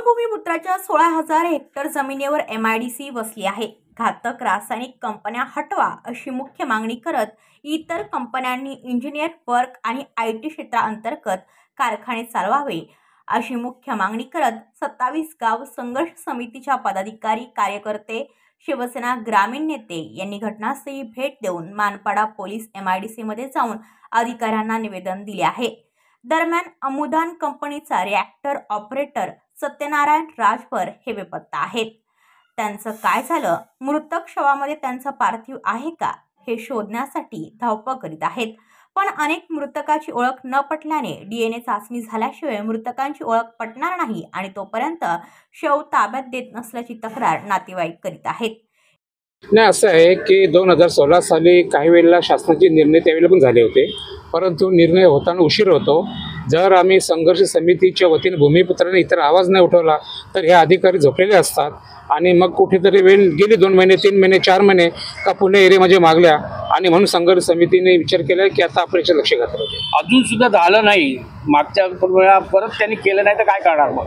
भूमिपुत्राच्या 16,000 hectare जमिनीवर MIDC वसली आहे। घातक रासायनिक कंपन्या हटवा अशी मुख्य मागणी करत इतर कंपन्यांनी इंजिनियर वर्क आणि IT क्षेत्रांतर्गत कारखाने चालवावे अशी मुख्य मागणी करत 27 गाव संघर्ष समितीच्या पदाधिकारी, कार्यकर्ते, शिवसेना ग्रामीण नेते यांनी घटनास्थळी भेट देऊन मानपाडा पोलीस MIDC मध्ये जाऊन अधिकाऱ्यांना निवेदन दिले आहे। दरम्यान अमुदान कंपनीचा रिएक्टर ऑपरेटर सत्यनारायण राजभर हे बेपत्ता आहेत। त्यांचं काय झालं, मृतक शवामध्ये त्यांचं पार्थिव आहे का हे शोधण्यासाठी धावपळ करीत आहेत। पण अनेक मृतकाची ओळख न पटल्याने DNA चाचणी झाल्याशिवाय मृतकांची ओळख पटणार नाही आणि तोपर्यंत शव ताब्यात देत नसल्याची तक्रार नातेवाईक करीत आहेत। नाही, असं आहे की 2016 साली काही वेळेला शासनाचे निर्णय त्यावेळेला पण झाले होते, परंतु निर्णय होताना उशीर होतो। जर आम्ही संघर्ष समितीच्या वतीने भूमिपुत्राने इतर आवाज नाही उठवला तर हे अधिकारी झोपलेले असतात आणि मग कुठेतरी वेळ गेली 2 महिने, 3 महिने, 4 महिने का पुणे एरियामध्ये मागल्या आणि म्हणून संघर्ष समितीने विचार केला की आता आपण याचं लक्ष घातलं पाहिजे। अजून सुद्धा झालं नाही, मागच्या वेळा परत त्यांनी केलं नाही तर काय करणार मग?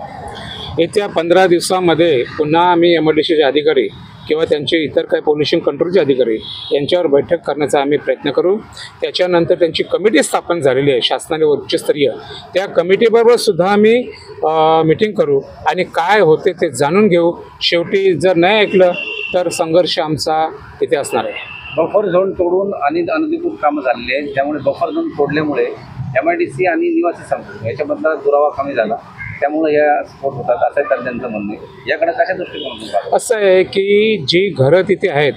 येत्या 15 दिवसामध्ये पुन्हा आम्ही MIDCचे अधिकारी किंवा त्यांचे इतर काही पोल्युशन कंट्रोलचे अधिकारी यांच्यावर बैठक करण्याचा आम्ही प्रयत्न करू। त्याच्यानंतर त्यांची कमिटी स्थापन झालेली आहे शासनाने उच्चस्तरीय, त्या कमिटीबरोबर सुद्धा आम्ही मीटिंग करू आणि काय होते ते जाणून घेऊ। शेवटी जर नाही ऐकलं तर संघर्ष आमचा तिथे असणार आहे। बफर झोन तोडून आणि अनधिकृत कामं झालेली आहेत, त्यामुळे बफर झोन तोडल्यामुळे MIDC आणि निवासी संस्था याच्याबद्दल दुरावा कमी झाला, त्यामुळे या स्फोट होतात असं तज्ञांचं म्हणणं आहे। याकडे कशा दृष्टिकोनातून असं आहे की जी घरं तिथे आहेत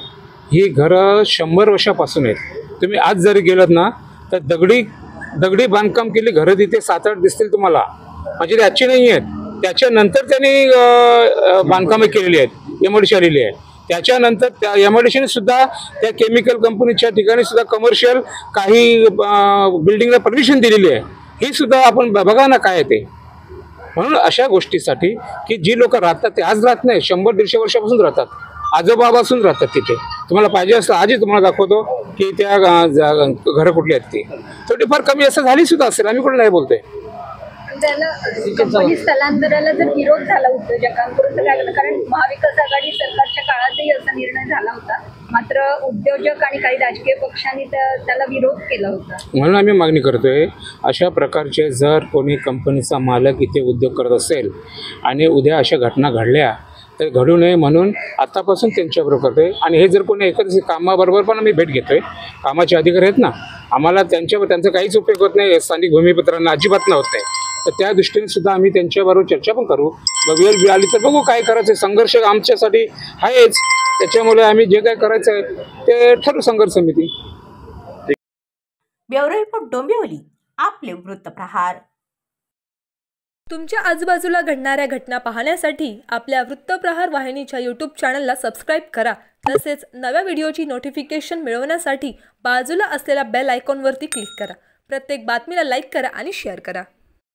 ही घरं 100 वर्षापासून आहेत। तुम्ही आज जरी गेलात ना तर दगडी बांधकाम केली घरं तिथे 7-8 दिसतील तुम्हाला, म्हणजे ते आजची नाही आहेत। त्याच्यानंतर त्यांनी बांधकामे केलेली आहेत, MIDC आलेली आहे। त्याच्यानंतर त्या MIDCने सुद्धा त्या केमिकल कंपनीच्या ठिकाणी सुद्धा कमर्शियल काही बिल्डिंगला परमिशन दिलेली आहे। ही सुद्धा आपण बघा ना काय आहे ते। म्हणून अशा गोष्टीसाठी की जी लोक राहतात ते आज राहत नाही, 100-150 वर्षापासून राहतात, आजोबापासून राहतात तिथे। तुम्हाला पाहिजे असं आजही तुम्हाला दाखवतो की त्या घरं कुठली आहेत ती थोडीफार कमी असं झाली सुद्धा असेल, आम्ही कुठे नाही बोलतोय। कंपनी स्थलांतराला जर विरोध झाला उद्योजकांकडून तर काय, कारण महाविकास आघाडी सरकारच्या काळातही असा निर्णय झाला होता, मात्र उद्योजक आणि काही राजकीय पक्षांनी त्याला विरोध केला होता। म्हणून आम्ही मागणी करतोय अशा प्रकारचे जर कोणी कंपनीचा मालक इथे उद्योग करत असेल आणि उद्या अशा घटना घडल्या तर घडू नये म्हणून आतापासून त्यांच्याबरोबर करतोय। आणि हे जर कोणी एखाद्या कामाबरोबर पण आम्ही भेट घेतोय, कामाचे अधिकारी आहेत ना, आम्हाला त्यांचा काहीच उपयोग होत नाही, स्थानिक भूमिपुत्रांना अजिबात न होत नाही, तर त्या दृष्टीने सुद्धा आम्ही त्यांच्याबरोबर चर्चा पण करू। वेळ आली तर बघू काय करायचं। संघर्ष आमच्यासाठी आहेच, त्याच्यामुळे आम्ही जे काय करायचं आहे ते ठरवू संघर्ष समिती। ब्युरो रिपोर्ट डोंबिवली, आपले वृत्तप्रहार। तुमच्या आजूबाजूला घडणाऱ्या घटना पाहण्यासाठी आपल्या वृत्तप्रहार वाहिनीच्या YouTube चॅनलला सबस्क्राईब करा। तसेच नव्या व्हिडिओची नोटिफिकेशन मिळवण्यासाठी बाजूला असलेल्या बेल आयकॉनवरती क्लिक करा। प्रत्येक बातमीला लाईक करा आणि शेअर करा।